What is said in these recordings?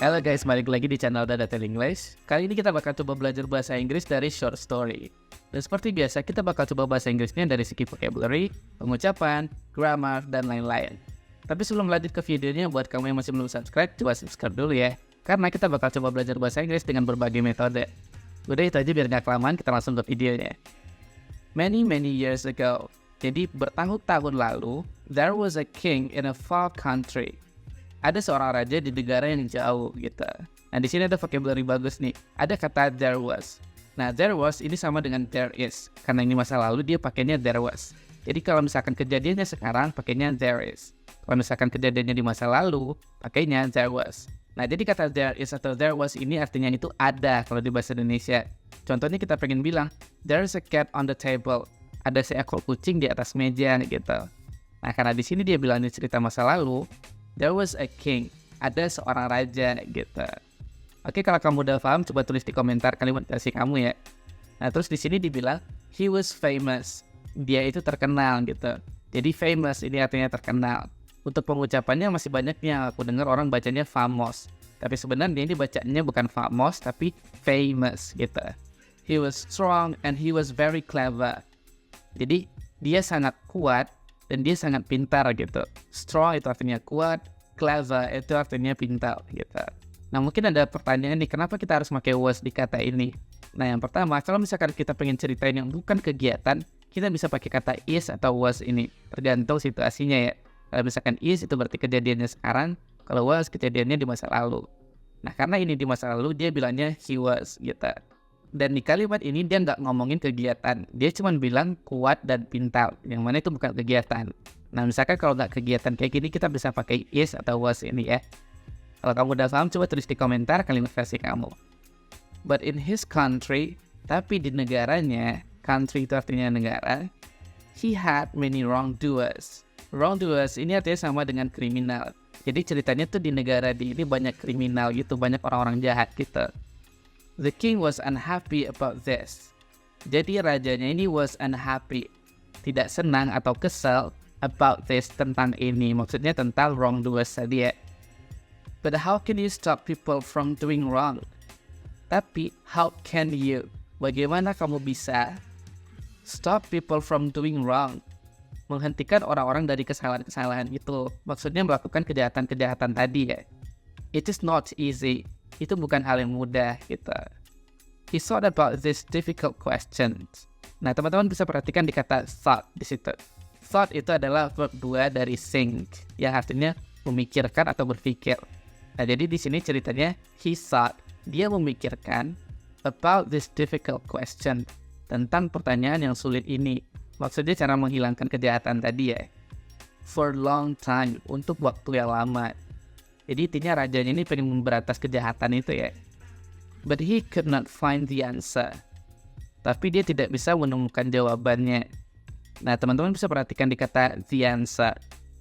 Halo guys, balik lagi di channel Dada Tell English. Kali ini kita bakal coba belajar bahasa Inggris dari short story. Dan seperti biasa, kita bakal coba bahasa Inggrisnya dari segi vocabulary, pengucapan, grammar, dan lain-lain. Tapi sebelum lanjut ke videonya, buat kamu yang masih belum subscribe, coba subscribe dulu ya. Karena kita bakal coba belajar bahasa Inggris dengan berbagai metode. Udah itu aja biar gak kelamaan, kita langsung ke videonya. Many years ago, jadi bertahun-tahun lalu, there was a king in a far country. Ada seorang raja di negara yang jauh gitu. Nah di sini ada vocabulary bagus nih. Ada kata there was. Nah there was ini sama dengan there is. Karena ini masa lalu dia pakainya there was. Jadi kalau misalkan kejadiannya sekarang pakainya there is. Kalau misalkan kejadiannya di masa lalu pakainya there was. Nah jadi kata there is atau there was ini artinya itu ada kalau di bahasa Indonesia. Contohnya kita pengen bilang there is a cat on the table. Ada seekor kucing di atas meja gitu. Nah karena di sini dia bilangnya cerita masa lalu. There was a king. Ada seorang raja gitu. Oke, kalau kamu udah paham, coba tulis di komentar kalimat versi kamu ya. Nah, terus di sini dibilang he was famous. Dia itu terkenal gitu. Jadi famous ini artinya terkenal. Untuk pengucapannya masih banyak yang aku dengar orang bacanya famos. Tapi sebenarnya ini bacanya bukan famos tapi famous gitu. He was strong and he was very clever. Jadi dia sangat kuat dan dia sangat pintar gitu. Strong itu artinya kuat, clever itu artinya pintar gitu. Nah mungkin ada pertanyaan nih, kenapa kita harus pakai was di kata ini? Nah yang pertama, kalau misalkan kita pengen ceritain yang bukan kegiatan, kita bisa pakai kata is atau was ini. Tergantung situasinya ya. Kalau misalkan is itu berarti kejadiannya sekarang, kalau was kejadiannya di masa lalu. Nah karena ini di masa lalu dia bilangnya he was gitu. Dan di kalimat ini dia nggak ngomongin kegiatan. Dia cuma bilang kuat dan pintar. Yang mana itu bukan kegiatan. Nah misalkan kalau nggak kegiatan kayak gini kita bisa pakai is atau was ini ya. Kalau kamu udah paham coba tulis di komentar kalimat versi kamu. But in his country, tapi di negaranya, country itu artinya negara, he had many wrongdoers. Wrongdoers ini artinya sama dengan kriminal. Jadi ceritanya tuh di negara di ini banyak kriminal gitu, banyak orang-orang jahat gitu. The king was unhappy about this. Jadi rajanya ini was unhappy. Tidak senang atau kesal about this tentang ini. Maksudnya tentang wrongdoers tadi ya. But how can you stop people from doing wrong? Tapi how can you? Bagaimana kamu bisa stop people from doing wrong? Menghentikan orang-orang dari kesalahan-kesalahan itu. Maksudnya melakukan kejahatan-kejahatan tadi ya. It is not easy. Itu bukan hal yang mudah gitu. He thought about this difficult questions. Nah, teman-teman bisa perhatikan di kata thought di situ. Thought itu adalah verb 2 dari think yang artinya memikirkan atau berpikir. Nah, jadi di sini ceritanya he thought, dia memikirkan about this difficult question, tentang pertanyaan yang sulit ini. Maksudnya cara menghilangkan kejahatan tadi ya. For long time, untuk waktu yang lama. Jadi intinya rajanya ini pengen memberantas kejahatan itu ya. But he could not find the answer. Tapi dia tidak bisa menemukan jawabannya. Nah teman-teman bisa perhatikan di kata the answer.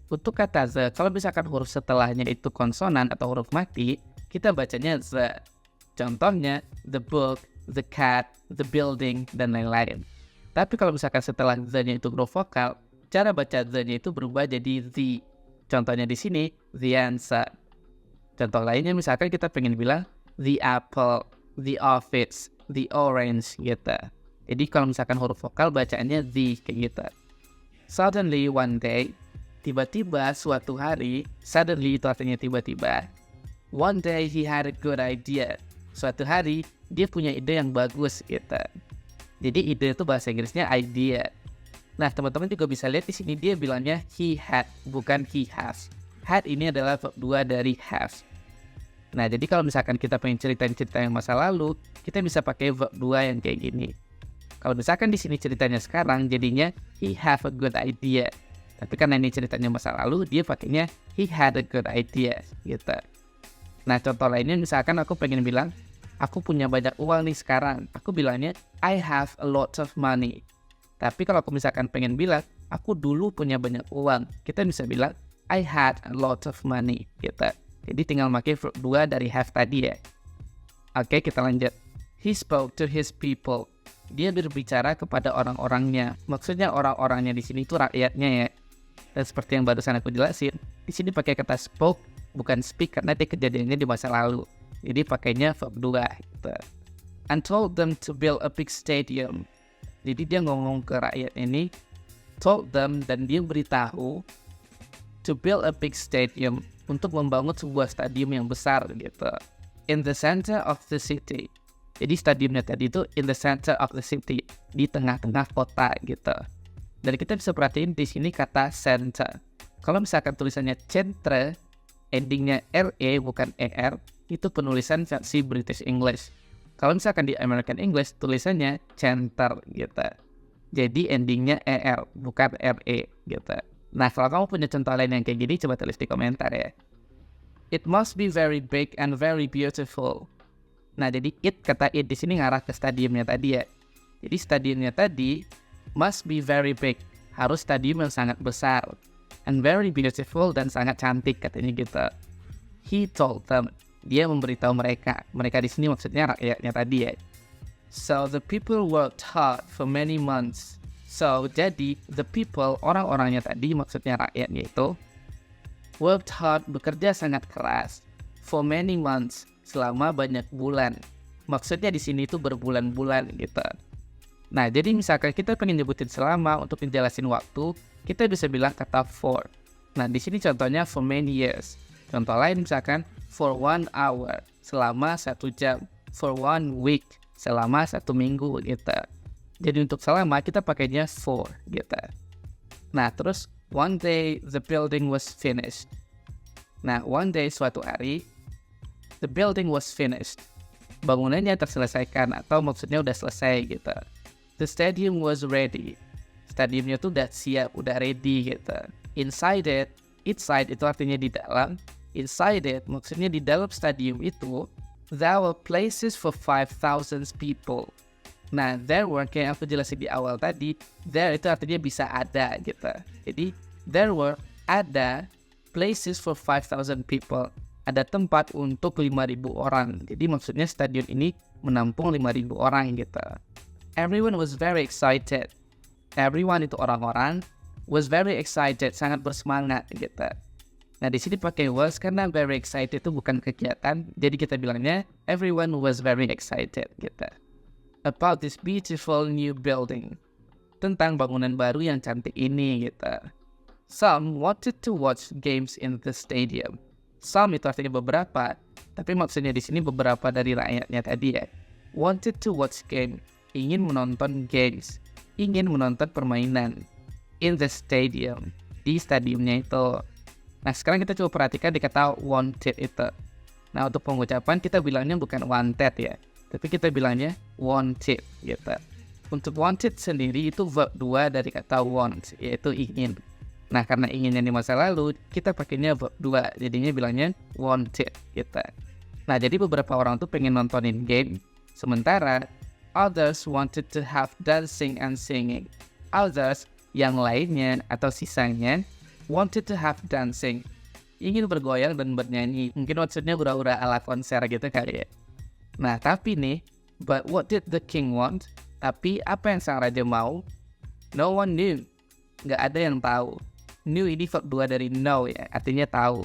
Untuk kata the, kalau misalkan huruf setelahnya itu konsonan atau huruf mati, kita bacanya the. Contohnya the book, the cat, the building, dan lain-lain. Tapi kalau misalkan setelah the-nya itu huruf vokal, cara baca the-nya itu berubah jadi the. Contohnya di sini the answer. Contoh lainnya misalkan kita pengen bilang the apple, the office, the orange gitu. Jadi kalau misalkan huruf vokal bacaannya the kayak gitu. Suddenly one day, tiba-tiba suatu hari, suddenly itu artinya tiba-tiba. One day he had a good idea. Suatu hari dia punya ide yang bagus gitu. Jadi ide itu bahasa Inggrisnya idea. Nah teman-teman juga bisa lihat di sini dia bilangnya he had, bukan he has. Had ini adalah verb 2 dari have. Nah, jadi kalau misalkan kita pengen ceritain cerita yang masa lalu, kita bisa pakai verb 2 yang kayak gini. Kalau misalkan di sini ceritanya sekarang, jadinya he have a good idea. Tapi karena ini ceritanya masa lalu, dia pakainya he had a good idea gitu. Nah, contoh lainnya misalkan aku pengen bilang, aku punya banyak uang nih sekarang. Aku bilangnya I have a lot of money. Tapi kalau aku misalkan pengen bilang, aku dulu punya banyak uang, kita bisa bilang I had a lot of money gitu. Jadi tinggal pakai verb 2 dari have tadi ya. Oke, kita lanjut. He spoke to his people. Dia berbicara kepada orang-orangnya. Maksudnya orang-orangnya di sini itu rakyatnya ya. Dan seperti yang barusan aku jelasin, di sini pakai kata spoke bukan speak karena dia kejadiannya di masa lalu. Jadi pakainya verb 2 gitu. And told them to build a big stadium. Jadi dia ngomong ke rakyat ini, told them, dan dia beritahu to build a big stadium, untuk membangun sebuah stadium yang besar gitu. In the center of the city. Jadi stadiumnya tadi itu in the center of the city, di tengah-tengah kota gitu. Dan kita bisa perhatiin di sini kata center. Kalau misalkan tulisannya centre, endingnya RE bukan ER, itu penulisan versi British English. Kalau misalkan di American English tulisannya center gitu. Jadi endingnya ER bukan RE gitu. Nah, kalau kamu punya contoh lain yang kayak gini, coba tulis di komentar ya. It must be very big and very beautiful. Nah, jadi kata it di sini ngarah ke stadiumnya tadi ya. Jadi stadiumnya tadi must be very big, harus stadium yang sangat besar, and very beautiful, dan sangat cantik katanya gitu. He told them, dia memberitahu mereka. Mereka di sini maksudnya rakyatnya tadi ya. So the people worked hard for many months. So, jadi the people, orang-orangnya tadi, maksudnya rakyatnya itu, worked hard, bekerja sangat keras, for many months, selama banyak bulan. Maksudnya di sini itu berbulan-bulan gitu. Nah, jadi misalkan kita pengen nyebutin selama untuk menjelasin waktu, kita bisa bilang kata for. Nah, di sini contohnya for many years. Contoh lain misalkan for 1 hour, selama 1 jam, for 1 week, selama 1 minggu gitu. Jadi untuk selama kita pakainya for gitu. Nah, terus one day the building was finished. Nah, one day suatu hari the building was finished. Bangunannya terselesaikan atau maksudnya udah selesai gitu. The stadium was ready. Stadiumnya tuh udah siap, udah ready gitu. Inside itu artinya di dalam. Inside it maksudnya di dalam stadium itu there were places for 5,000 people. Nah, there were, kayak aku jelasin di awal tadi, there itu artinya bisa ada gitu. Jadi, there were, ada places for 5,000 people. Ada tempat untuk 5,000 orang. Jadi maksudnya stadion ini menampung 5,000 orang gitu. Everyone was very excited. Everyone itu orang-orang was very excited, sangat bersemangat gitu. Nah, di sini pakai was karena very excited itu bukan kegiatan. Jadi kita bilangnya everyone was very excited gitu. About this beautiful new building, tentang bangunan baru yang cantik ini gitu. Some wanted to watch games in the stadium. Some itu artinya beberapa, tapi maksudnya di sini beberapa dari rakyatnya tadi ya. Wanted to watch game, ingin menonton games, ingin menonton permainan in the stadium, di stadiumnya itu. Nah, sekarang kita coba perhatikan di kata wanted itu. Nah, untuk pengucapan kita bilangnya bukan wanted ya, tapi kita bilangnya wanted gitu. Untuk wanted sendiri itu verb 2 dari kata want, yaitu ingin. Nah, karena inginnya di masa lalu, kita pakainya verb 2, jadinya bilangnya wanted gitu. Nah, jadi beberapa orang tuh pengen nontonin game, sementara others wanted to have dancing and singing. Others, yang lainnya atau sisanya, wanted to have dancing, ingin bergoyang dan bernyanyi. Mungkin maksudnya hura-hura ala konser gitu kali ya. Nah, tapi nih, but what did the king want? Tapi apa yang sang raja mau? No one knew. Nggak ada yang tahu. Knew ini verb 2 dari know ya, artinya tahu.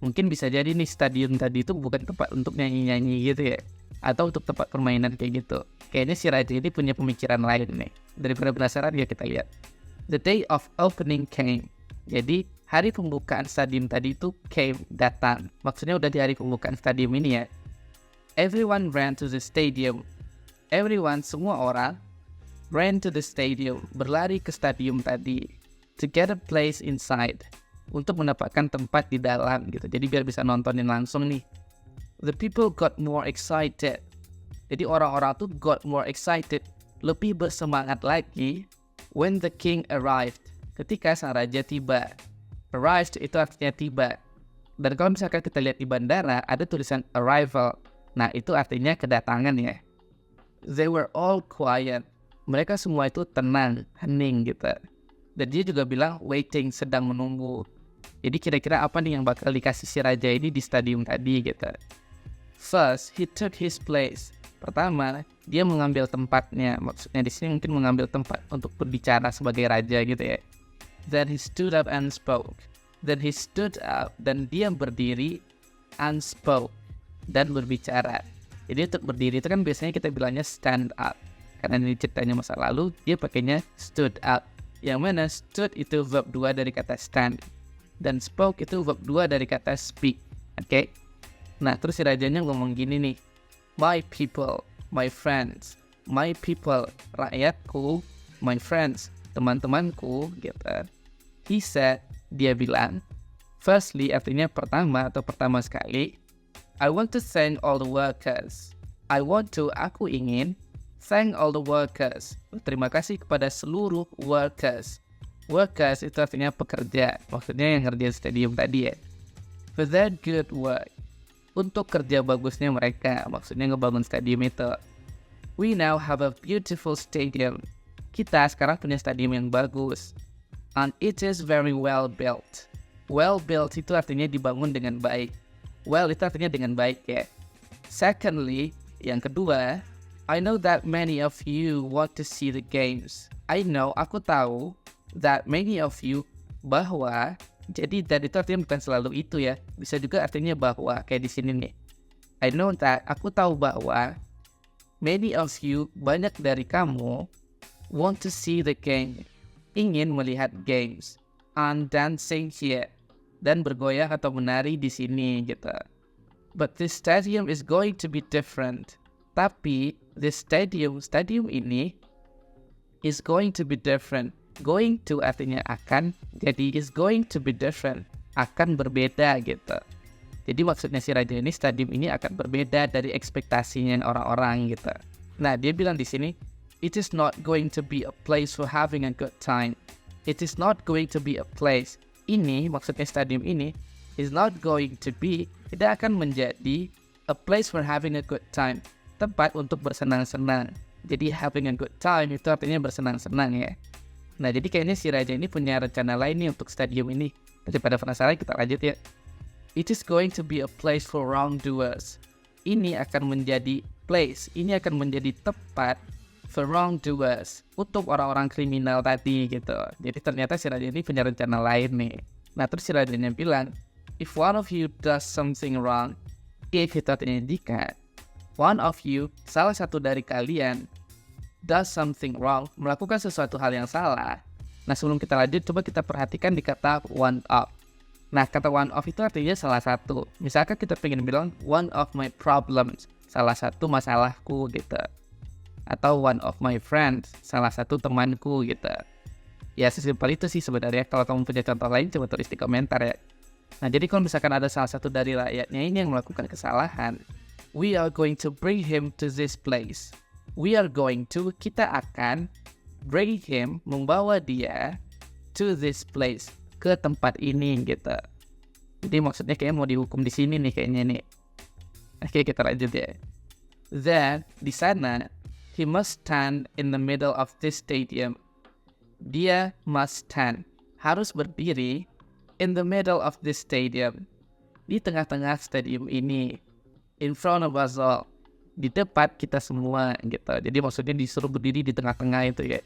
Mungkin bisa jadi nih stadion tadi itu bukan tempat untuk nyanyi-nyanyi gitu ya, atau untuk tempat permainan kayak gitu. Kayaknya si raja ini punya pemikiran lain nih. Daripada penasaran ya kita lihat. The day of opening came. Jadi hari pembukaan stadium tadi itu came, datang. Maksudnya udah di hari pembukaan stadium ini ya. Everyone ran to the stadium. Everyone, semua orang, ran to the stadium, berlari ke stadium tadi, to get a place inside, untuk mendapatkan tempat di dalam gitu. Jadi biar bisa nontonin langsung nih. The people got more excited. Jadi orang-orang tuh got more excited, lebih bersemangat lagi when the king arrived, ketika sang raja tiba. Arrived itu artinya tiba. Dan kalau misalkan kita lihat di bandara ada tulisan arrival. Nah, itu artinya kedatangan ya. They were all quiet. Mereka semua itu tenang, hening gitu. Dan dia juga bilang waiting, sedang menunggu. Jadi kira-kira apa nih yang bakal dikasih si raja ini di stadium tadi gitu. First, he took his place. Pertama, dia mengambil tempatnya. Maksudnya di sini mungkin mengambil tempat untuk berbicara sebagai raja gitu ya. Then he stood up and spoke. Then he stood up, dan dia berdiri, and spoke, dan berbicara. Jadi untuk berdiri itu kan biasanya kita bilangnya stand up. Karena ini ceritanya masa lalu, dia pakainya stood up. Yang mana stood itu verb 2 dari kata stand, dan spoke itu verb 2 dari kata speak. Oke? Nah, terus si rajanya ngomong gini nih. My people, my friends. My people, rakyatku. My friends, teman-temanku, gitu. He said, dia bilang, firstly artinya pertama atau pertama sekali, I want to thank all the workers. Aku ingin thank all the workers. Terima kasih kepada seluruh workers. Workers itu artinya pekerja, maksudnya yang kerja stadium tadi ya. For their good work. Untuk kerja bagusnya mereka, maksudnya ngebangun stadium itu. We now have a beautiful stadium. Kita sekarang punya stadium yang bagus. And it is very well built. Well built itu artinya dibangun dengan baik. Well itu artinya dengan baik ya. Secondly, yang kedua, I know that many of you want to see the games. Aku tahu that many of you, bahwa, jadi that itu artinya bukan selalu itu ya. Bisa juga artinya bahwa, kayak di sini nih. I know that, aku tahu bahwa many of you, banyak dari kamu, want to see the game. Ingin melihat games, and dancing here, dan bergoyang atau menari di sini gitu. But this stadium is going to be different. Tapi this stadium ini is going to be different. Going to artinya akan, jadi is going to be different, akan berbeda gitu. Jadi maksudnya si raja ini, stadium ini akan berbeda dari ekspektasinya orang-orang gitu. Nah, dia bilang di sini, it is not going to be a place for having a good time. It is not going to be a place. Ini, maksudnya stadium ini, is not going to be, tidak akan menjadi a place for having a good time. Tempat untuk bersenang-senang. Jadi having a good time itu artinya bersenang-senang ya. Nah, jadi kayaknya si raja ini punya rencana lain nih untuk stadium ini. Daripada penasaran, kita lanjut ya. It is going to be a place for wrongdoers. Ini akan menjadi place, ini akan menjadi tempat for wrongdoers, untuk orang-orang kriminal tadi gitu. Jadi ternyata si raja ini punya rencana lain nih. Nah, terus si rajanya bilang, if one of you does something wrong, if itu artinya jika, one of you, salah satu dari kalian, does something wrong, melakukan sesuatu hal yang salah. Nah, sebelum kita lanjut, coba kita perhatikan di kata one of. Nah, kata one of itu artinya salah satu. Misalkan kita pengen bilang one of my problems, salah satu masalahku gitu. Atau one of my friends, salah satu temanku gitu. Ya, sesimpel itu sih sebenarnya. Kalau kamu punya contoh lain, coba tulis di komentar ya. Nah, jadi kalau misalkan ada salah satu dari rakyatnya ini yang melakukan kesalahan, we are going to bring him to this place. We are going to, kita akan bring him, membawa dia to this place, ke tempat ini gitu. Jadi maksudnya kayaknya mau dihukum di sini nih kayaknya nih. Oke, kita lanjut ya. Then, di sana, he must stand in the middle of this stadium. Dia must stand, harus berdiri in the middle of this stadium. Di tengah-tengah stadium ini. In front of us all. Di depan kita semua gitu. Jadi maksudnya disuruh berdiri di tengah-tengah itu ya.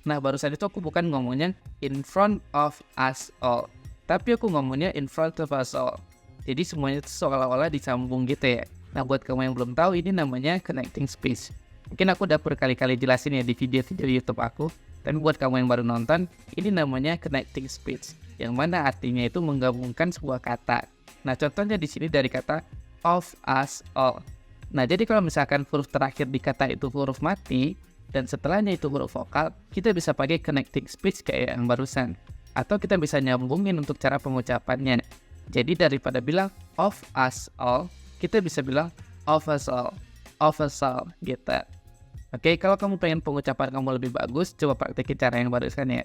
Nah, barusan itu aku bukan ngomongnya in front of us all, tapi aku ngomongnya in front of us all. Jadi semuanya itu seolah-olah disambung gitu ya. Nah, buat kamu yang belum tahu, ini namanya connecting speech. Mungkin aku udah berkali-kali jelasin ya di video-video YouTube aku. Tapi buat kamu yang baru nonton, ini namanya connecting speech, yang mana artinya itu menggabungkan sebuah kata. Nah, contohnya di sini dari kata of us all. Nah, jadi kalau misalkan huruf terakhir di kata itu huruf mati, dan setelahnya itu huruf vokal, kita bisa pakai connecting speech kayak yang barusan. Atau kita bisa nyambungin untuk cara pengucapannya. Jadi daripada bilang of us all, kita bisa bilang of us all gitu. Oke, kalau kamu pengen pengucapan kamu lebih bagus, coba praktekin cara yang barusan ya.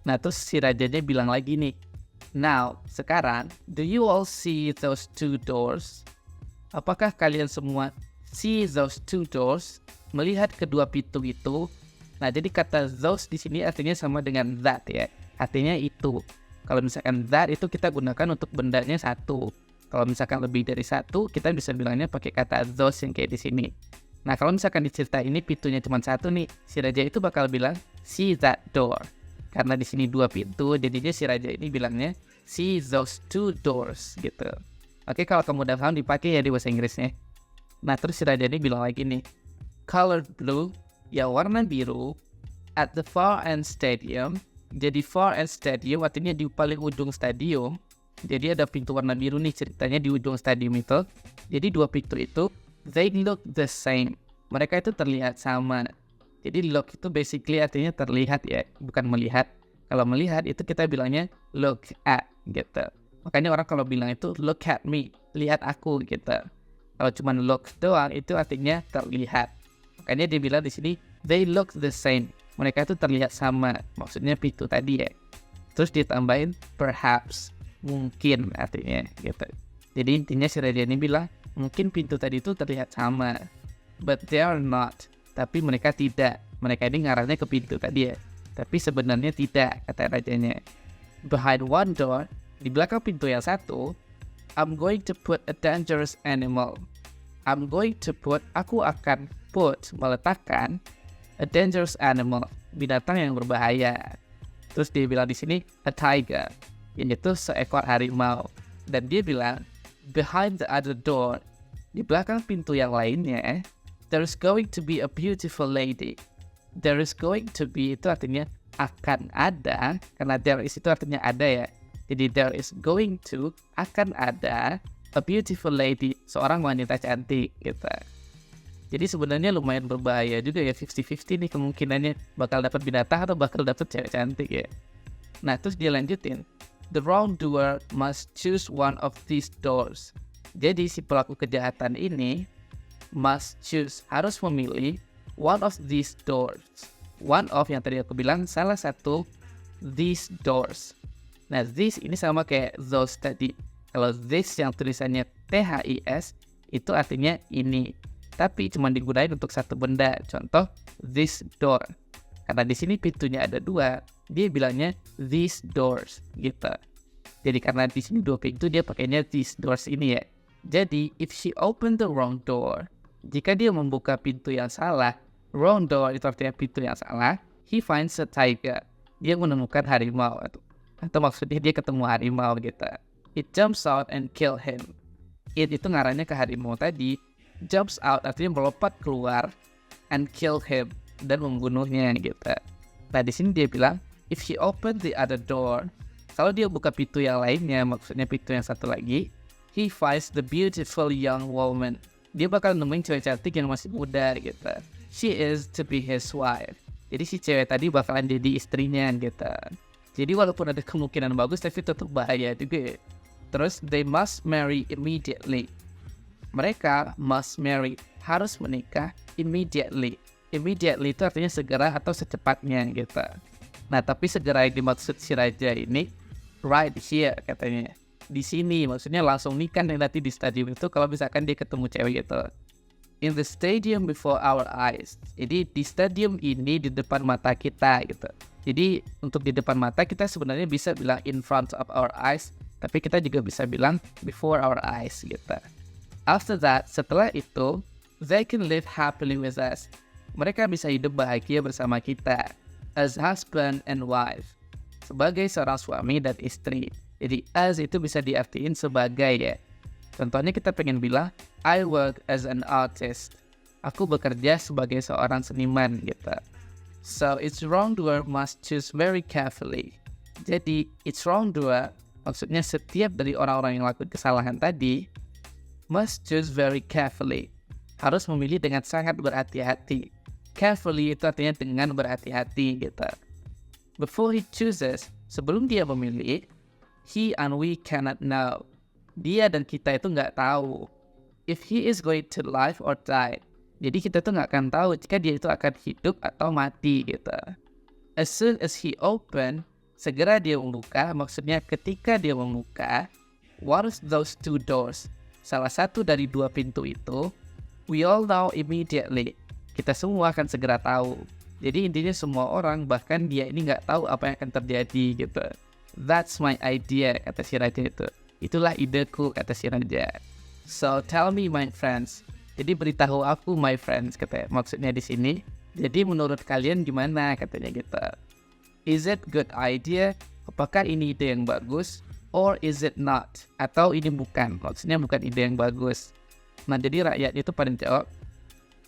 Nah, terus si rajanya bilang lagi nih, now, sekarang, do you all see those two doors? Apakah kalian semua see those two doors? Melihat kedua pintu itu. Nah, jadi kata those di sini artinya sama dengan that ya. Artinya itu. Kalau misalkan that itu kita gunakan untuk bendanya satu. Kalau misalkan lebih dari satu, kita bisa bilangnya pakai kata those yang kayak di sini. Nah, kalau misalkan di cerita ini pintunya cuma satu nih, si raja itu bakal bilang see that door. karena di sini 2 pintu, jadinya si raja ini bilangnya see those 2 doors gitu. Oke, kalau kamu udah paham dipakai ya di bahasa Inggrisnya. Nah, terus si raja ini bilang lagi nih, colored blue, yang warna biru, at the far end stadium. Jadi far end stadium artinya di paling ujung stadium. Jadi ada pintu warna biru nih ceritanya di ujung stadium itu. Jadi 2 pintu itu, they look the same. Mereka itu terlihat sama. Jadi look itu basically artinya terlihat ya, bukan melihat. Kalau melihat itu kita bilangnya look at gitu. Makanya orang kalau bilang itu look at me, lihat aku gitu. Kalau cuma look doang itu artinya terlihat. Makanya dia bilang di sini they look the same. Mereka itu terlihat sama. Maksudnya pintu tadi ya. Terus ditambahin perhaps, mungkin artinya gitu. Jadi intinya si raja ini bilang mungkin pintu tadi itu terlihat sama, but they are not. Tapi mereka tidak. Mereka ini ngarahnya ke pintu tadi ya. Tapi sebenarnya tidak, kata rajanya. Behind one door, di belakang pintu yang satu, I'm going to put a dangerous animal. Aku akan meletakkan a dangerous animal, binatang yang berbahaya. Terus dia bilang di sini a tiger, yaitu seekor harimau. Dan dia bilang behind the other door, di belakang pintu yang lainnya, there's going to be a beautiful lady. There is going to be itu artinya akan ada, karena there is itu artinya ada ya. Jadi there is going to, akan ada a beautiful lady, seorang wanita cantik gitu. Jadi sebenarnya lumayan berbahaya juga ya, 50-50 nih kemungkinannya bakal dapat binatang atau bakal dapat cewek cantik ya. Nah terus dia lanjutin, the wrongdoer must choose one of these doors. Jadi si pelaku kejahatan ini must choose, harus memilih one of these doors. One of yang tadi aku bilang salah satu these doors. Nah this ini sama kayak those tadi. Kalau this yang tulisannya THIS itu artinya ini. Tapi cuma digunakan untuk satu benda. Contoh this door. Karena di sini pintunya ada 2, dia bilangnya these doors gitu. Jadi karena di sini 2 pintu dia pakainya these doors ini ya. Jadi if she opened the wrong door, jika dia membuka pintu yang salah, wrong door itu artinya pintu yang salah, he finds a tiger. Dia menemukan harimau atau maksudnya dia ketemu harimau gitu. It jumps out and kill him. It itu ngarahnya ke harimau tadi. Jumps out artinya melompat keluar and kill him, dan membunuhnya gitu. Nah di sini dia bilang if he opened the other door, kalau dia buka pintu yang lainnya, maksudnya pintu yang satu lagi, he finds the beautiful young woman. Dia bakal nemuin cewek cantik yang masih muda gitu. She is to be his wife. Jadi si cewek tadi bakalan jadi istrinya gitu. Jadi walaupun ada kemungkinan bagus tapi tetap bahaya juga. Terus they must marry immediately. Mereka must marry, harus menikah immediately. Immediately itu artinya segera atau secepatnya gitu. Nah tapi segera yang dimaksud si raja ini right here katanya. Di sini maksudnya langsung nikah nanti di stadium itu kalau misalkan dia ketemu cewek gitu. In the stadium before our eyes. Jadi di stadium ini di depan mata kita gitu. Jadi untuk di depan mata kita sebenarnya bisa bilang in front of our eyes, tapi kita juga bisa bilang before our eyes gitu. After that, setelah itu, they can live happily with us. Mereka bisa hidup bahagia bersama kita as husband and wife. Sebagai seorang suami dan istri. Jadi as itu bisa diartiin sebagai ya. Contohnya kita pengen bilang I work as an artist. Aku bekerja sebagai seorang seniman gitu. So its wrongdoer must choose very carefully. Jadi its wrongdoer maksudnya setiap dari orang-orang yang lakukan kesalahan tadi must choose very carefully. Harus memilih dengan sangat berhati-hati. Carefully itu artinya dengan berhati-hati gitu. Before he chooses, sebelum dia memilih, he and we cannot know. Dia dan kita itu nggak tahu if he is going to live or die. Jadi kita tuh nggak akan tahu jika dia itu akan hidup atau mati gitu. As soon as he open, segera dia membuka, maksudnya ketika dia membuka, what is those 2 doors? Salah satu dari 2 pintu itu, we all know immediately. Kita semua akan segera tahu. Jadi intinya semua orang, bahkan dia ini nggak tahu apa yang akan terjadi gitu. That's my idea, kata si raja itu. Itulah ideku, kata si raja. So tell me my friends. Jadi beritahu aku my friends, katanya. Maksudnya di sini. Jadi menurut kalian gimana, katanya gitu. Is it good idea? Apakah ini ide yang bagus? Or is it not? Atau ini bukan, maksudnya bukan ide yang bagus. Nah, jadi rakyat itu pada jawab,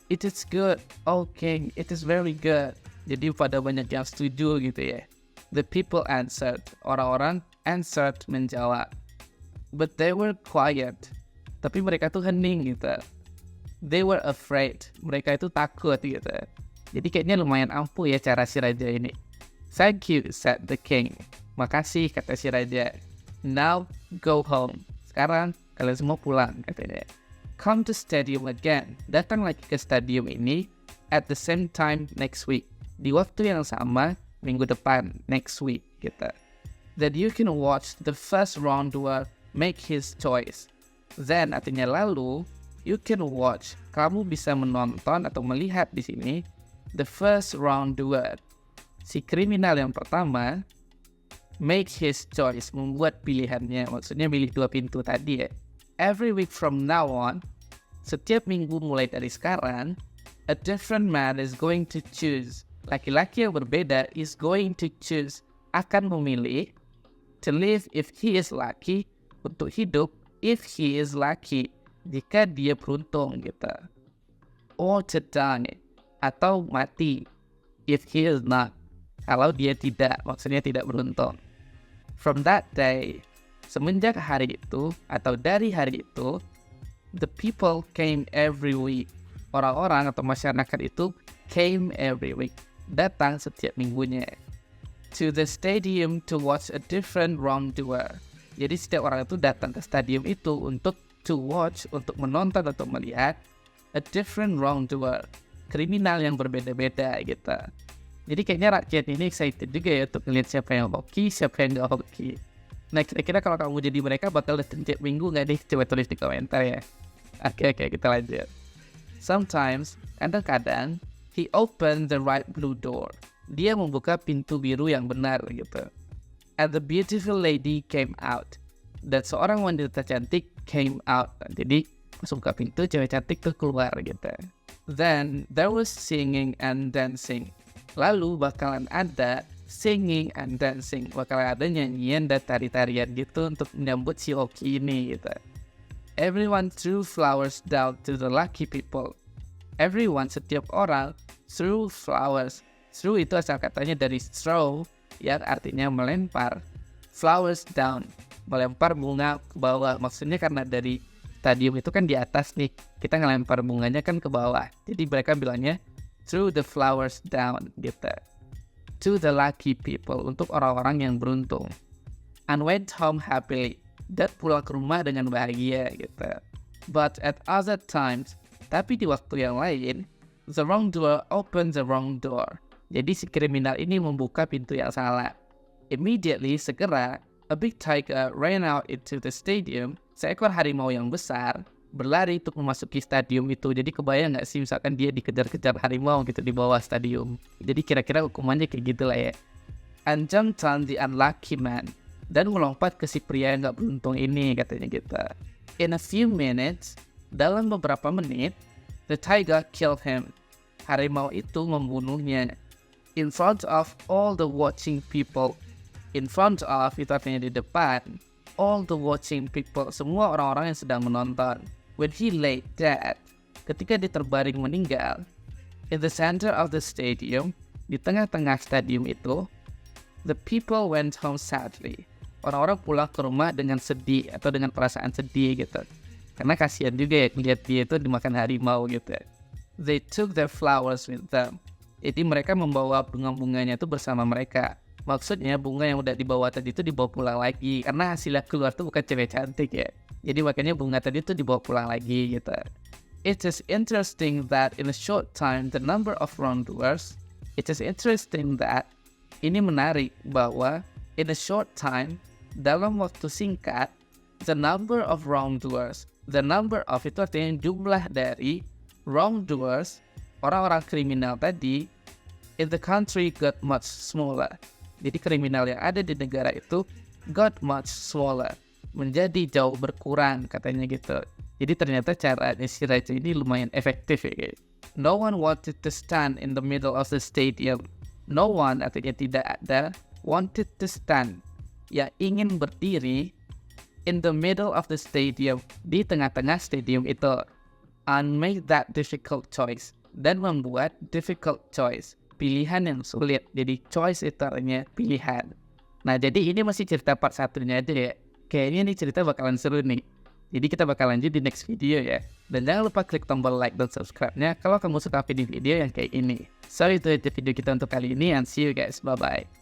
it is good, oh king, it is very good. Jadi pada banyak yang setuju gitu ya. The people answered, orang-orang answered menjawab. But they were quiet. Tapi mereka tuh hening gitu. They were afraid. Mereka itu takut gitu. Jadi kayaknya lumayan ampuh ya cara si raja ini. Thank you, said the king. Makasih, kata si raja. Now go home. Sekarang kalian semua pulang, katanya. Come to stadium again. Datang lagi ke stadium ini at the same time next week. Di waktu yang sama minggu depan, next week gitu. That you can watch the first wrongdoer make his choice. Then artinya lalu you can watch. Kamu bisa menonton atau melihat di sini the first wrongdoer. Si kriminal yang pertama make his choice, membuat pilihannya. Maksudnya milih 2 pintu tadi ya. Every week from now on, setiap minggu mulai dari sekarang, a different man is going to choose. Laki-laki yang berbeda is going to choose, akan memilih to live if he is lucky, untuk hidup if he is lucky, jika dia beruntung gitu. Or to die, atau mati if he is not, kalau dia tidak, maksudnya tidak beruntung. From that day, semenjak hari itu atau dari hari itu, the people came every week. Orang-orang atau masyarakat itu came every week, datang setiap minggunya. To the stadium to watch a different wrongdoer. Jadi setiap orang itu datang ke stadium itu untuk to watch, untuk menonton atau melihat a different wrongdoer, kriminal yang berbeda-beda gitu. Jadi kayaknya rakyat ini excited juga ya untuk melihat siapa yang hoki, siapa yang gak hoki. Nah, kira-kira kalau kamu jadi mereka bakal datang tiap minggu gak nih? Coba tulis di komentar ya. Oke, kita lanjut. Sometimes, kadang-kadang, he opened the right blue door. Dia membuka pintu biru yang benar gitu. And the beautiful lady came out. Dan seorang wanita cantik came out. Jadi, masuk buka pintu, cewek cantik tuh keluar gitu. Then, there was singing and dancing. Lalu bakalan ada singing and dancing. Bakalan ada nyanyian dan tari-tarian gitu untuk menyambut si hoki ini gitu. Everyone threw flowers down to the lucky people. Everyone, setiap orang, threw flowers. Threw itu asal katanya dari throw, yang artinya melempar. Flowers down, melempar bunga ke bawah. Maksudnya karena dari stadium itu kan di atas nih, kita ngelempar bunganya kan ke bawah. Jadi mereka bilangnya threw the flowers down gitu. To the lucky people, untuk orang-orang yang beruntung. And went home happily, dan pulang ke rumah dengan bahagia gitu. But at other times, tapi di waktu yang lain, the wrongdoer opened the wrong door. Jadi si kriminal ini membuka pintu yang salah. Immediately, segera, a big tiger ran out into the stadium. Seekor harimau yang besar berlari untuk memasuki stadium itu. Jadi kebayang gak sih misalkan dia dikejar-kejar harimau gitu di bawah stadium. Jadi kira-kira hukumannya kayak gitu lah ya. And jumped on the unlucky man. Dan melompat ke si pria yang gak beruntung ini, katanya gitu. In a few minutes, dalam beberapa menit, the tiger killed him. Harimau itu membunuhnya. In front of all the watching people. In front of itu artinya di depan. All the watching people, semua orang-orang yang sedang menonton. When he lay dead, ketika dia terbaring meninggal, in the center of the stadium, di tengah-tengah stadium itu, the people went home sadly. Orang-orang pulang ke rumah dengan sedih atau dengan perasaan sedih gitu. Karena kasihan juga ya melihat dia itu dimakan harimau gitu. They took their flowers with them. Jadi mereka membawa bunga-bunganya itu bersama mereka. Maksudnya bunga yang udah dibawa tadi itu dibawa pulang lagi. Karena hasilnya keluar tuh bukan cewek cantik ya. Jadi makanya bunga tadi itu dibawa pulang lagi gitu. It is interesting that in a short time the number of wrongdoers. It is interesting that, ini menarik bahwa in a short time, dalam waktu singkat, the number of wrongdoers. The number of itu artinya jumlah dari wrongdoers, orang-orang kriminal tadi, in the country got much smaller. Jadi kriminal yang ada di negara itu got much smaller, menjadi jauh berkurang katanya gitu. Jadi ternyata caranya si raja ini lumayan efektif ya guys. No one wanted to stand in the middle of the stadium. No one, artinya tidak ada, wanted to stand, yang ingin berdiri in the middle of the stadium, di tengah-tengah stadium itu, and make that difficult choice, dan membuat difficult choice, pilihan yang sulit. Jadi choice itu artinya pilihan. Nah, jadi ini masih cerita part satunya aja ya. Kayaknya nih cerita bakalan seru nih. Jadi kita bakal lanjut di next video ya. Dan jangan lupa klik tombol like dan subscribe-nya kalau kamu suka video-video yang kayak ini. So itu aja video kita untuk kali ini, and see you guys. Bye-bye.